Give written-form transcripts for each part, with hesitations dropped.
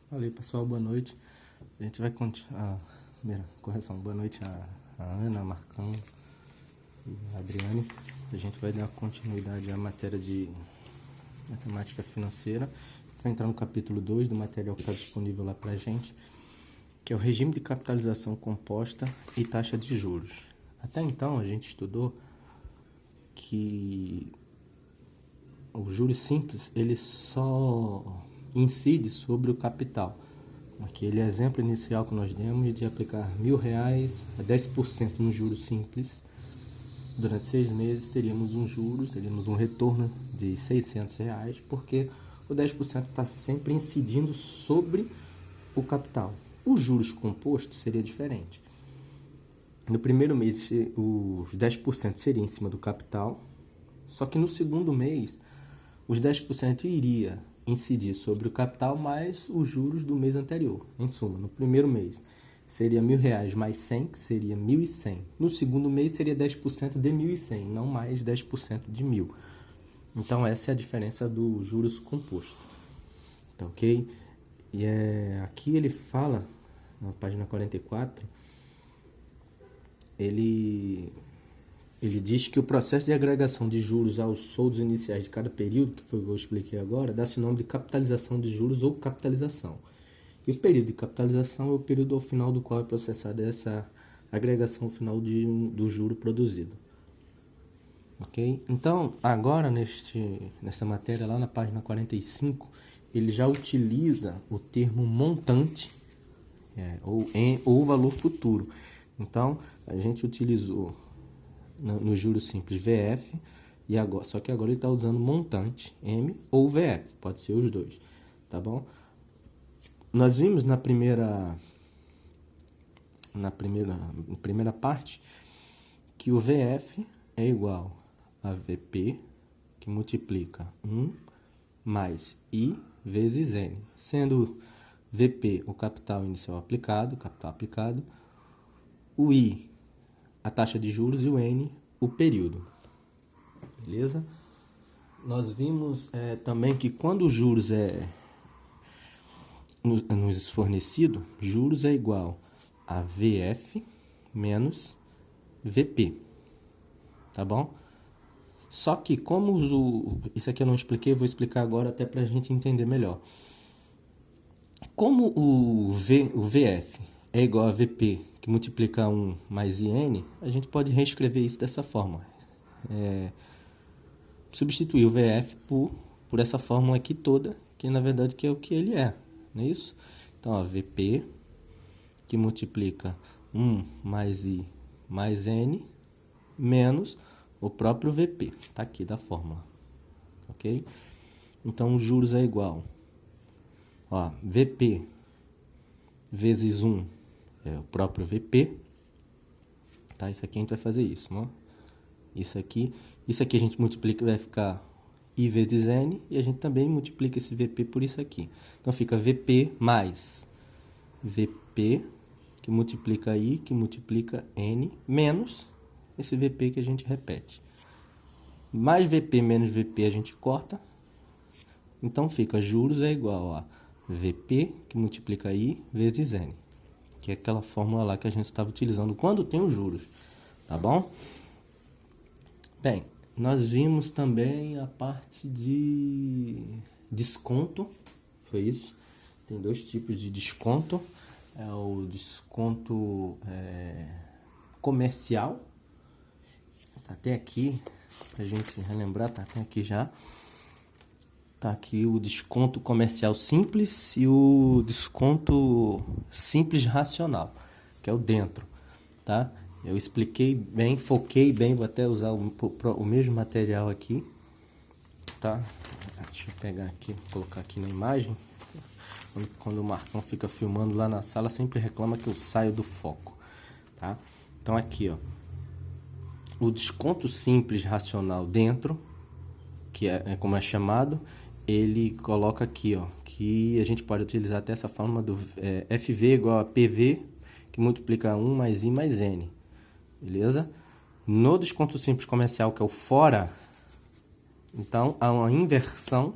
Fala aí, pessoal, boa noite. A gente vai continuar. Primeira correção, boa noite a Ana, a Marcão e a Adriane. A gente vai dar continuidade à matéria de matemática financeira. Vai entrar no capítulo 2 do material que está disponível lá pra gente, que é o regime de capitalização composta e taxa de juros. Até então a gente estudou que o juros simples ele só incide sobre o capital. Aquele exemplo inicial que nós demos de aplicar R$1.000 a 10% no juros simples, durante 6 meses teríamos um retorno de R$600, porque o 10% está sempre incidindo sobre o capital. Os juros compostos seria diferente. No primeiro mês, os 10% seria em cima do capital, só que no segundo mês, os 10% iria incidir sobre o capital mais os juros do mês anterior. Em suma, no primeiro mês seria R$1.000 mais 100, que seria 1.100. No segundo mês seria 10% de 1.100, não mais 10% de 1.000. Então essa é a diferença do juros composto. Tá ok? E aqui ele fala, na página 44, ele diz que o processo de agregação de juros aos soldos iniciais de cada período, que foi o que eu expliquei agora, dá-se o nome de capitalização de juros ou capitalização. E o período de capitalização é o período ao final do qual é processada essa agregação final do juro produzido. Ok? Então, agora nessa matéria, lá na página 45, ele já utiliza o termo montante ou valor futuro. Então, a gente utilizou no juros simples VF, só que agora ele está usando montante, M ou VF, pode ser os dois, tá bom? Nós vimos na primeira parte que o VF é igual a VP, que multiplica 1 mais I vezes N, sendo VP o capital inicial aplicado, o I a taxa de juros e o N o período. Beleza? Nós vimos também que quando os juros nos fornecido, juros é igual a VF menos VP. Tá bom? Só que como isso aqui eu não expliquei, eu vou explicar agora até para a gente entender melhor. Como o VF é igual a VP, que multiplica 1 mais IN, a gente pode reescrever isso dessa forma. Substituir o VF por essa fórmula aqui toda, que na verdade que é o que ele é, não é isso? Então, ó, VP, que multiplica 1 mais I mais N, menos o próprio VP, está aqui da fórmula, ok? Então, os juros é igual, ó, VP vezes 1 é o próprio VP, tá? Isso aqui a gente vai fazer isso, não? Isso aqui a gente multiplica, vai ficar I vezes N, e a gente também multiplica esse VP por isso aqui. Então, fica VP mais VP, que multiplica I, que multiplica N, menos esse VP que a gente repete. Mais VP menos VP a gente corta. Então, fica juros é igual a VP, que multiplica I, vezes N, que é aquela fórmula lá que a gente estava utilizando quando tem os juros, tá bom? Bem, nós vimos também a parte de desconto, foi isso? Tem dois tipos de desconto, é o desconto comercial, tá até aqui, pra gente relembrar, tá até aqui já. Tá aqui o desconto comercial simples e o desconto simples racional, que é o dentro, tá? Eu expliquei bem, foquei bem, vou até usar o mesmo material aqui, tá? Deixa eu pegar aqui, colocar aqui na imagem. Quando o Marcão fica filmando lá na sala, sempre reclama que eu saio do foco, tá? Então aqui, ó, o desconto simples racional dentro, que é como é chamado, ele coloca aqui, ó, que a gente pode utilizar até essa forma do FV igual a PV, que multiplica 1 mais I mais N, beleza? No desconto simples comercial, que é o fora, então há uma inversão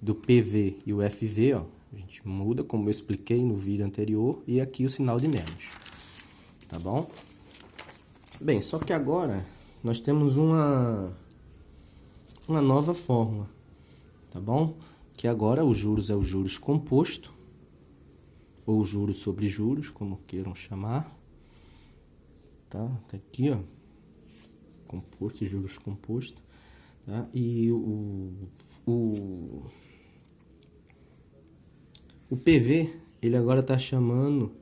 do PV e o FV, ó, A gente muda, como eu expliquei no vídeo anterior, e aqui o sinal de menos. Tá bom? Bem, só que agora nós temos uma nova fórmula, tá bom? Que agora os juros é o juros composto, ou juros sobre juros, como queiram chamar. Tá? Tá aqui, ó. Composto, juros composto. Tá? E o PV, ele agora está chamando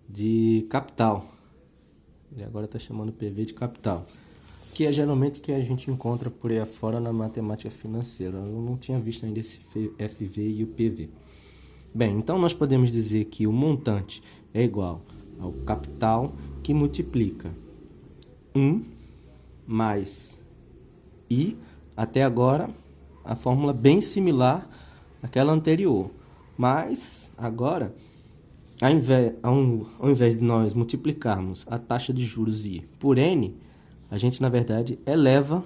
de capital. Ele agora está chamando o PV de capital. Que é geralmente que a gente encontra por aí afora na matemática financeira. Eu não tinha visto ainda esse FV e o PV. Bem, então nós podemos dizer que o montante é igual ao capital que multiplica 1 mais I. Até agora, a fórmula bem similar àquela anterior. Mas, agora, ao invés de nós multiplicarmos a taxa de juros I por N, a gente, na verdade, eleva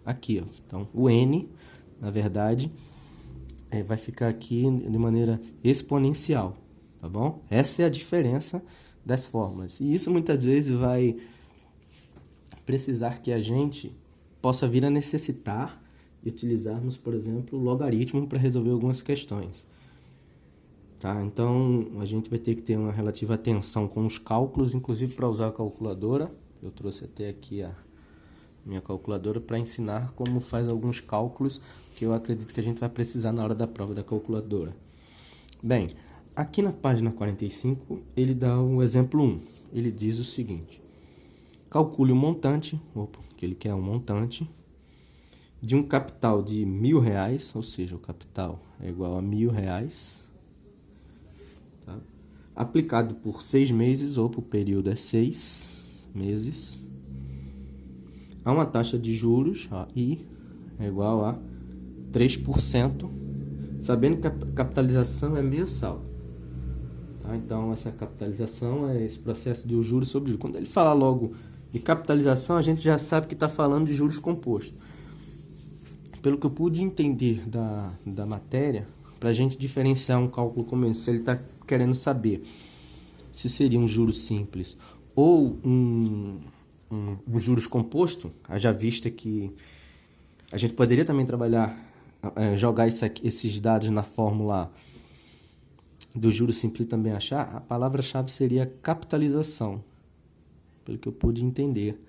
aqui. Ó. Então, o N, na verdade, vai ficar aqui de maneira exponencial. Tá bom? Essa é a diferença das fórmulas. E isso, muitas vezes, vai precisar que a gente possa vir a necessitar de utilizarmos, por exemplo, o logaritmo para resolver algumas questões. Tá? Então, a gente vai ter que ter uma relativa atenção com os cálculos, inclusive para usar a calculadora. Eu trouxe até aqui a minha calculadora para ensinar como faz alguns cálculos que eu acredito que a gente vai precisar na hora da prova da calculadora. Bem, aqui na página 45, ele dá o exemplo 1. Ele diz o seguinte: calcule o montante, que ele quer um montante, de um capital de R$1.000, ou seja, o capital é igual a R$1.000, tá? Aplicado por 6 meses, ou por período é 6 meses, a uma taxa de juros, ó, I é igual a 3%, sabendo que a capitalização é mensal. Tá? Então, essa capitalização é esse processo de juros sobre juros. Quando ele fala logo de capitalização, a gente já sabe que está falando de juros compostos. Pelo que eu pude entender da matéria, para a gente diferenciar um cálculo como esse, se ele está querendo saber se seria um juros simples ou um juros composto, haja vista que a gente poderia também trabalhar, jogar esses dados na fórmula do juros simples e também achar, a palavra-chave seria capitalização, pelo que eu pude entender.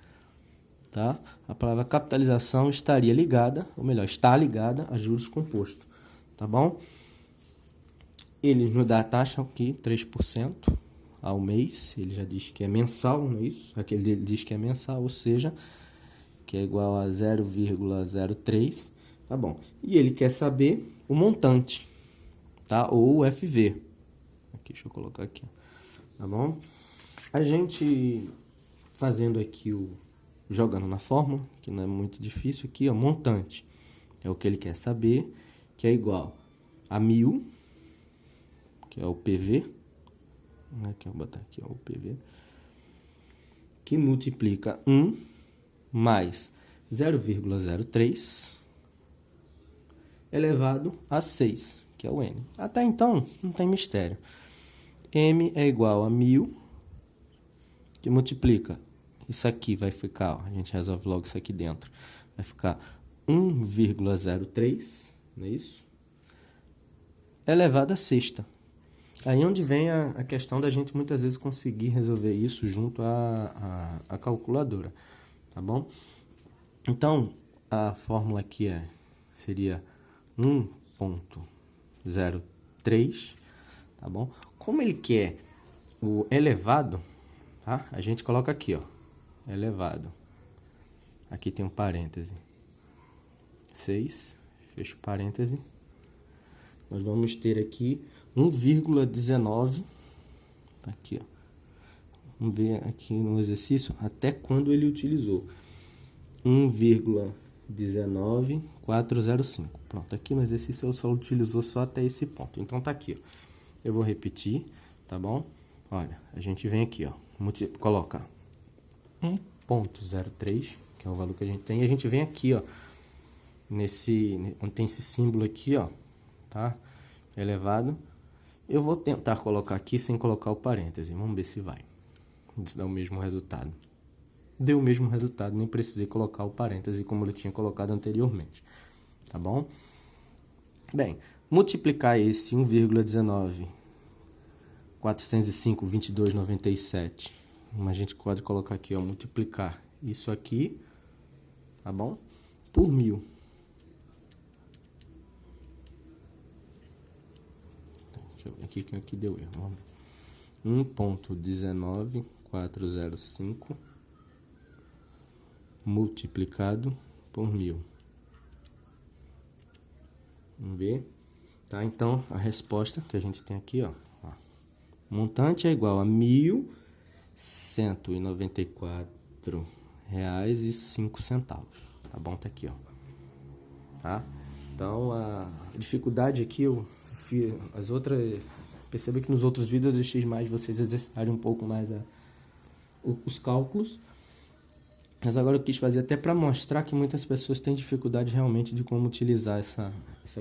Tá? A palavra capitalização estaria ligada, ou melhor, está ligada a juros compostos. Tá bom? Ele nos dá a taxa aqui, 3% ao mês. Ele já diz que é mensal, não é isso? Aqui ele diz que é mensal, ou seja, que é igual a 0,03. Tá bom? E ele quer saber o montante, tá? Ou o FV. Aqui, deixa eu colocar aqui. Tá bom? A gente fazendo aqui jogando na fórmula, que não é muito difícil aqui, ó, montante. É o que ele quer saber, que é igual a 1.000, que é o PV, né, que eu vou botar aqui, ó, o PV, que multiplica 1 mais 0,03 elevado a 6, que é o N. Até então, não tem mistério. M é igual a 1.000, que multiplica, isso aqui vai ficar, ó, a gente resolve logo isso aqui dentro, vai ficar 1,03, não é isso? Elevado a sexta. Aí onde vem a questão da gente muitas vezes conseguir resolver isso junto à calculadora, tá bom? Então, a fórmula aqui seria 1,03, tá bom? Como ele quer o elevado, tá? A gente coloca aqui, ó, elevado. Aqui tem um parêntese. 6, fecho parêntese. Nós vamos ter aqui 1,19. Aqui, ó. Vamos ver aqui no exercício até quando ele utilizou. 1,19405. Pronto, aqui no exercício eu só utilizou só até esse ponto. Então tá aqui, ó. Eu vou repetir, tá bom? Olha, a gente vem aqui, ó, coloca 1,03, que é o valor que a gente tem, e a gente vem aqui, ó, onde tem esse símbolo aqui, ó, tá? Elevado Eu vou tentar colocar aqui sem colocar o parêntese. Vamos ver se vai. Se dá o mesmo resultado. Deu o mesmo resultado, nem precisei colocar o parêntese como eu tinha colocado anteriormente. Tá bom? Bem, multiplicar esse 1,19, 405, 22,97. A gente pode colocar aqui, ó, multiplicar isso aqui, tá bom? Por 1000. Deixa eu ver aqui que aqui deu erro. Vamos ver. 1,19405 multiplicado por 1000. Vamos ver. Tá? Então, a resposta que a gente tem aqui, ó. Montante é igual a R$ 1.194,05. Tá bom? Tá aqui, ó. Tá? Então, a dificuldade aqui, as outras... Perceba que nos outros vídeos eu deixei mais vocês exercitarem um pouco mais os cálculos. Mas agora eu quis fazer até para mostrar que muitas pessoas têm dificuldade realmente de como utilizar essa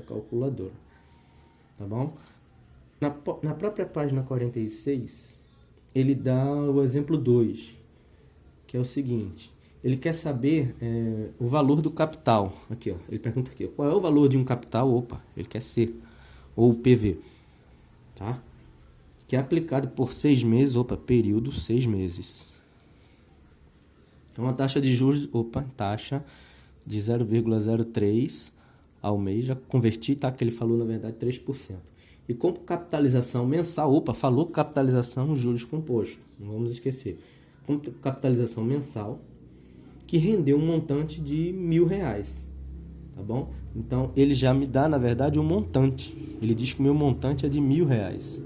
calculadora. Tá bom? Na própria página 46, ele dá o exemplo 2, que é o seguinte. Ele quer saber o valor do capital. Aqui, ó. Ele pergunta aqui, qual é o valor de um capital? Opa, ele quer C, ou PV. Tá? Que é aplicado por 6 meses, período 6 meses. Então, a taxa de juros, taxa de 0,03 ao mês, já converti, tá? Que ele falou, na verdade, 3%. E com capitalização mensal, falou capitalização, juros compostos, não vamos esquecer. Com capitalização mensal, que rendeu um montante de R$ 1.000, tá bom? Então, ele já me dá, na verdade, um montante. Ele diz que o meu montante é de R$ 1.000.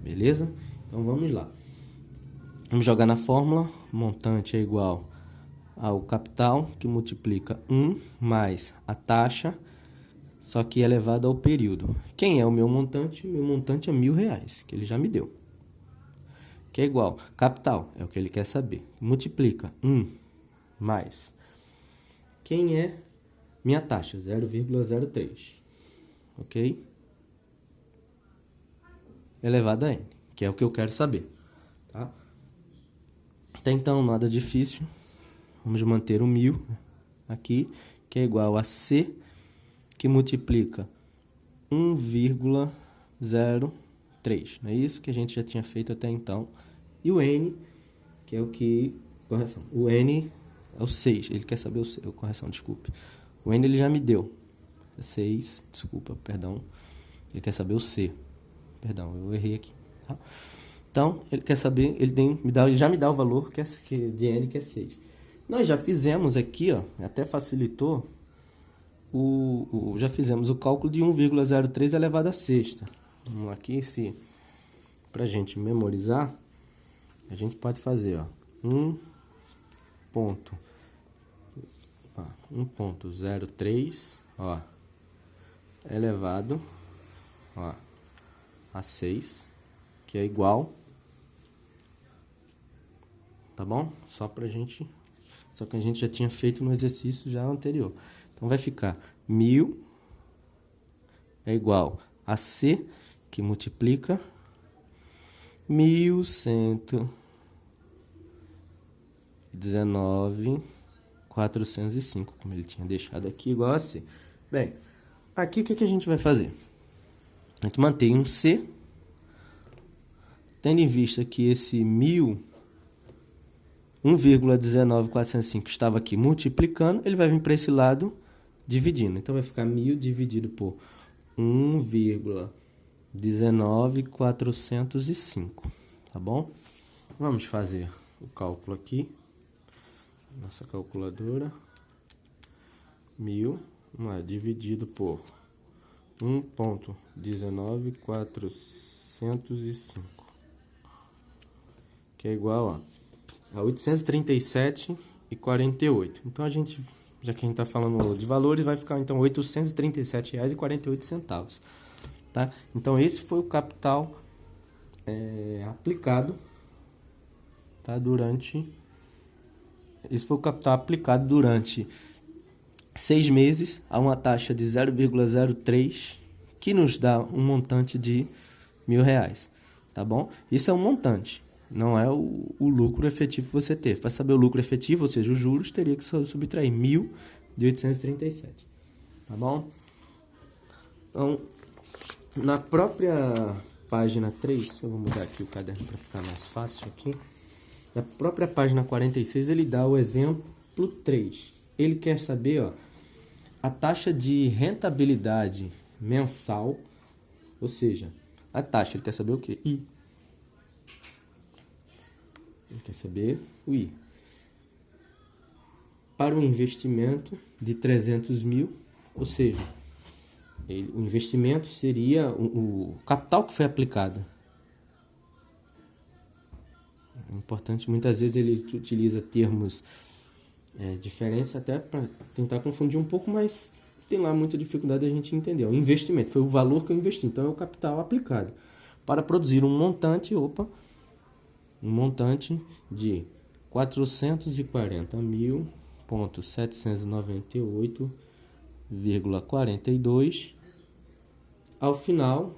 Beleza? Então, vamos lá. Vamos jogar na fórmula. Montante é igual ao capital, que multiplica 1 mais a taxa, só que elevado ao período. Quem é o meu montante? Meu montante é R$ 1.000, que ele já me deu. Que é igual. Capital, é o que ele quer saber. Multiplica 1 mais. Quem é minha taxa? 0,03. Ok? Elevado a N, que é o que eu quero saber. Tá? Até então, nada difícil. Vamos manter o 1000 aqui, que é igual a C, que multiplica 1,03. Não é isso que a gente já tinha feito até então. E o N, que é o que... Correção. O N é o 6. Ele quer saber o... Correção, desculpe. O N ele já me deu. É 6, desculpa, perdão. Ele quer saber o C. Perdão, eu errei aqui. Tá? Então, ele quer saber... Ele já me dá o valor de N, que é 6. Nós já fizemos aqui, ó, até facilitou... já fizemos o cálculo de 1,03 elevado à sexta. Vamos aqui, para a gente memorizar, a gente pode fazer, ó, 1,03, ó, elevado, ó, a 6, que é igual, tá bom? Só que a gente já tinha feito no exercício já anterior. Então, vai ficar 1000 é igual a C, que multiplica 1.119,405, como ele tinha deixado aqui, igual a C. Bem, aqui o que a gente vai fazer? A gente mantém um C, tendo em vista que esse 1,19405 estava aqui multiplicando, ele vai vir para esse lado dividindo. Então, vai ficar 1000 dividido por 1,19405. Tá bom? Vamos fazer o cálculo aqui. Nossa calculadora. 1000 dividido por 1,19405. Que é igual a 837,48. Então, já que a gente está falando de valores, vai ficar então R$ 837,48. Tá? Então, esse foi o capital aplicado, tá? Esse foi o capital aplicado durante 6 meses a uma taxa de 0,03, que nos dá um montante de R$1.000, tá bom? Isso é um montante, não é o lucro efetivo que você teve. Para saber o lucro efetivo, ou seja, os juros, teria que subtrair 1.837, tá bom? Então, na própria página 3, eu vou mudar aqui o caderno para ficar mais fácil aqui. Na própria página 46, ele dá o exemplo 3. Ele quer saber, ó, a taxa de rentabilidade mensal, ou seja, a taxa, ele quer saber o quê? I. Ele quer saber o I. Para um investimento de 300 mil, ou seja, o investimento seria o capital que foi aplicado. É importante, muitas vezes ele utiliza termos diferentes até para tentar confundir um pouco, mas tem lá muita dificuldade a gente entender. O investimento foi o valor que eu investi, então é o capital aplicado para produzir um montante de 440.798,42 ao final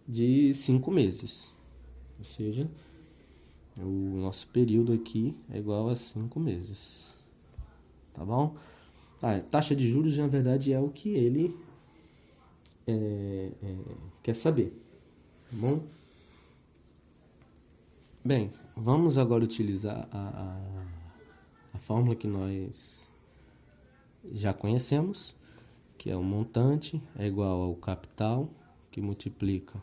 de 5 meses. Ou seja, o nosso período aqui é igual a 5 meses. Tá bom? A taxa de juros, na verdade, é o que ele quer saber. Tá bom? Bem, vamos agora utilizar a fórmula que nós já conhecemos, que é o montante é igual ao capital, que multiplica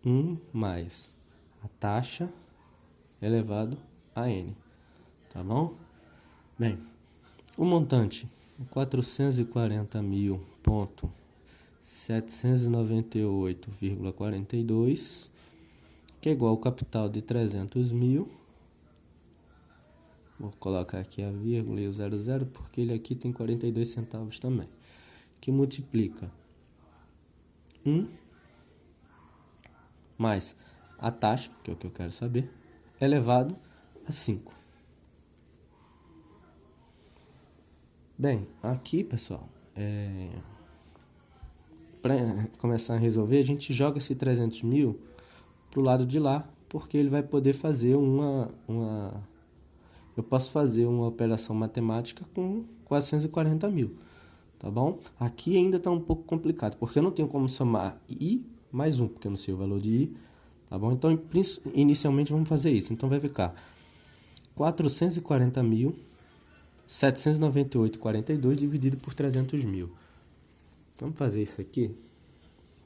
1 mais a taxa elevado a N. Tá bom? Bem, o montante 440.798,42, que é igual ao capital de 300 mil. Vou colocar aqui a vírgula e o 00, porque ele aqui tem 42 centavos também. Que multiplica 1 mais a taxa, que é o que eu quero saber, elevado a 5. Bem, aqui, pessoal, para começar a resolver, a gente joga esse 300 mil para o lado de lá, porque ele vai poder fazer eu posso fazer uma operação matemática com 440 mil, tá bom? Aqui ainda está um pouco complicado, porque eu não tenho como somar I mais 1, porque eu não sei o valor de I, tá bom? Então, inicialmente, vamos fazer isso. Então, vai ficar 440.798,42 dividido por 300 mil. Vamos fazer isso aqui,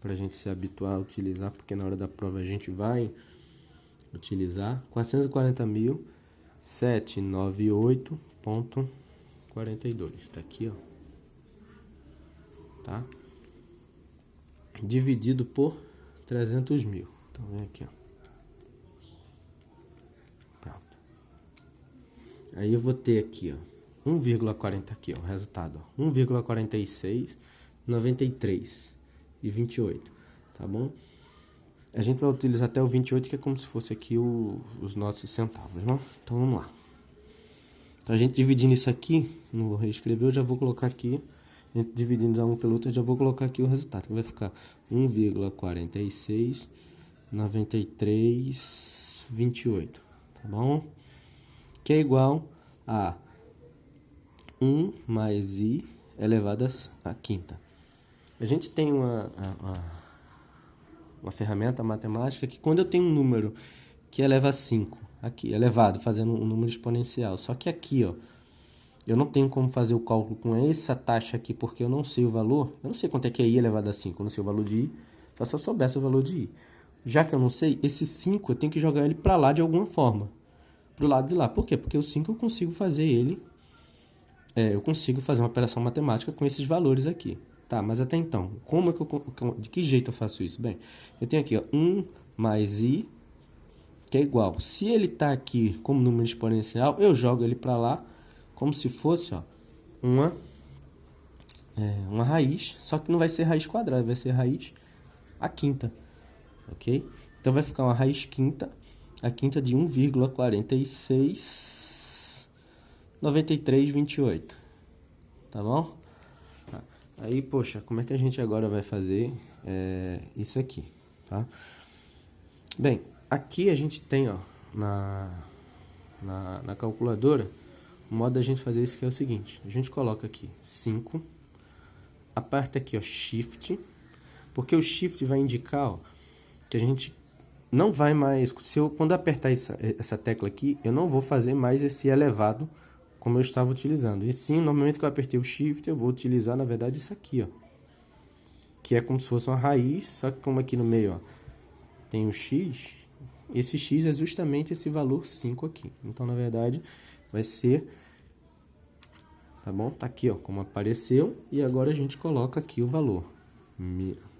para a gente se habituar a utilizar, porque na hora da prova a gente vai utilizar 440.798,42. Tá aqui, ó. Tá? Dividido por 300 mil. Então, vem aqui, ó. Pronto. Aí eu vou ter aqui, ó, 1,40 aqui, ó, o resultado, ó, 1,4693 e 28, tá bom? A gente vai utilizar até o 28, que é como se fosse aqui os nossos centavos, né? Então, vamos lá. Então, a gente dividindo isso aqui, não vou reescrever, eu já vou colocar aqui, a gente dividindo um pelo outro, eu já vou colocar aqui o resultado, que vai ficar 1,469328, tá bom? Que é igual a 1 mais I elevado à quinta. A gente tem uma ferramenta matemática que quando eu tenho um número que eleva a 5, aqui, elevado, fazendo um número exponencial, só que aqui, ó, eu não tenho como fazer o cálculo com essa taxa aqui, porque eu não sei o valor, eu não sei quanto é que é I elevado a 5, eu não sei o valor de I, só se eu soubesse o valor de I. Já que eu não sei, esse 5 eu tenho que jogar ele para lá de alguma forma, pro lado de lá. Por quê? Porque o 5 eu consigo fazer ele, eu consigo fazer uma operação matemática com esses valores aqui. Tá, mas até então, de que jeito eu faço isso? Bem, eu tenho aqui, ó, 1 mais I, que é igual. Se ele está aqui como número exponencial, eu jogo ele para lá como se fosse, ó, uma raiz, só que não vai ser raiz quadrada, vai ser raiz a quinta, ok? Então vai ficar uma raiz quinta, a quinta de 1,469328, tá bom? Aí, poxa, como é que a gente agora vai fazer isso aqui, tá? Bem, aqui a gente tem, ó, na calculadora, o modo da gente fazer isso que é o seguinte. A gente coloca aqui 5, aperta aqui, ó, Shift, porque o Shift vai indicar, ó, que a gente não vai mais... quando apertar essa tecla aqui, eu não vou fazer mais esse elevado como eu estava utilizando. E sim, no momento que eu apertei o Shift, eu vou utilizar, na verdade, isso aqui, ó, que é como se fosse uma raiz, só que como aqui no meio, ó, tem o X, esse X é justamente esse valor 5 aqui. Então, na verdade, vai ser... Tá bom? Tá aqui, ó, como apareceu. E agora a gente coloca aqui o valor.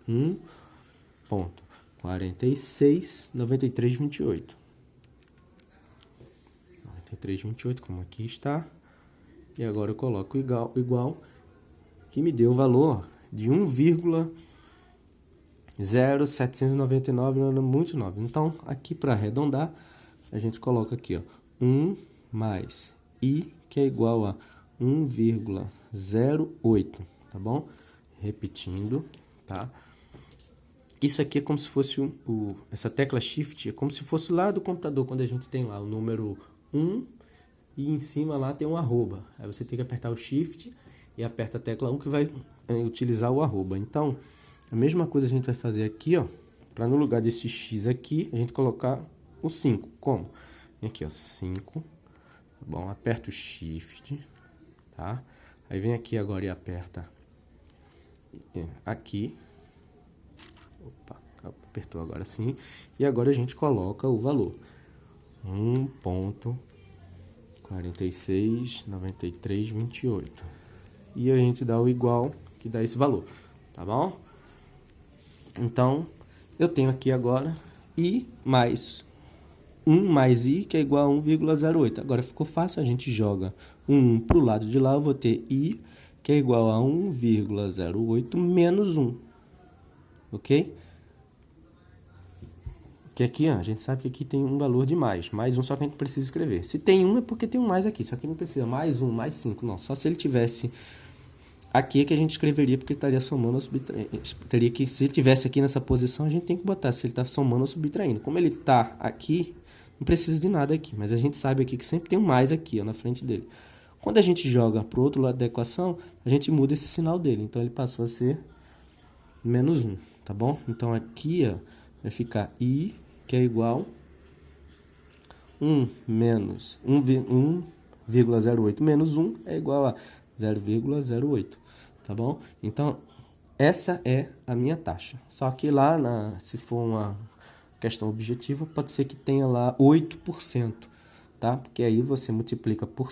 1.469328. 9328, como aqui está. E agora eu coloco igual, que me deu o valor de 1,0799, muito 9. Então, aqui para arredondar, a gente coloca aqui, ó, 1 mais i, que é igual a 1,08, tá bom? Repetindo, tá? Isso aqui é como se fosse essa tecla Shift, é como se fosse lá do computador, quando a gente tem lá o número 1 e em cima lá tem um arroba. Aí você tem que apertar o Shift e aperta a tecla 1 que vai utilizar o arroba. Então, a mesma coisa a gente vai fazer aqui, ó, para no lugar desse X aqui, a gente colocar o 5. Como? Vem aqui, ó, 5. Tá bom? Aperta o Shift, tá? Aí vem aqui agora e aperta aqui. Opa, apertou agora sim. E agora a gente coloca o valor. 1.469328. E a gente dá o igual, que dá esse valor, tá bom? Então, eu tenho aqui agora i mais 1 mais i, que é igual a 1,08. Agora ficou fácil, a gente joga 1 para o lado de lá, eu vou ter i, que é igual a 1,08 menos 1. Ok? Que aqui, ó, a gente sabe que aqui tem um valor de mais 1, só que a gente precisa escrever. Se tem 1 é porque tem um mais aqui, só que não precisa mais 1, mais 5, não. Só se ele tivesse aqui é que a gente escreveria, porque estaria somando ou subtraindo. Teria que, se ele tivesse aqui nessa posição, a gente tem que botar se ele está somando ou subtraindo. Como ele está aqui, não precisa de nada aqui, mas a gente sabe aqui que sempre tem um mais aqui, ó, na frente dele. Quando a gente joga para o outro lado da equação, a gente muda esse sinal dele, então ele passou a ser menos 1, tá bom? Então aqui, ó, vai ficar i, que é igual 1 menos 1,08 menos 1 é igual a 0,08, tá bom? Então, essa é a minha taxa. Só que lá, se for uma questão objetiva, pode ser que tenha lá 8%, tá? Porque aí você multiplica por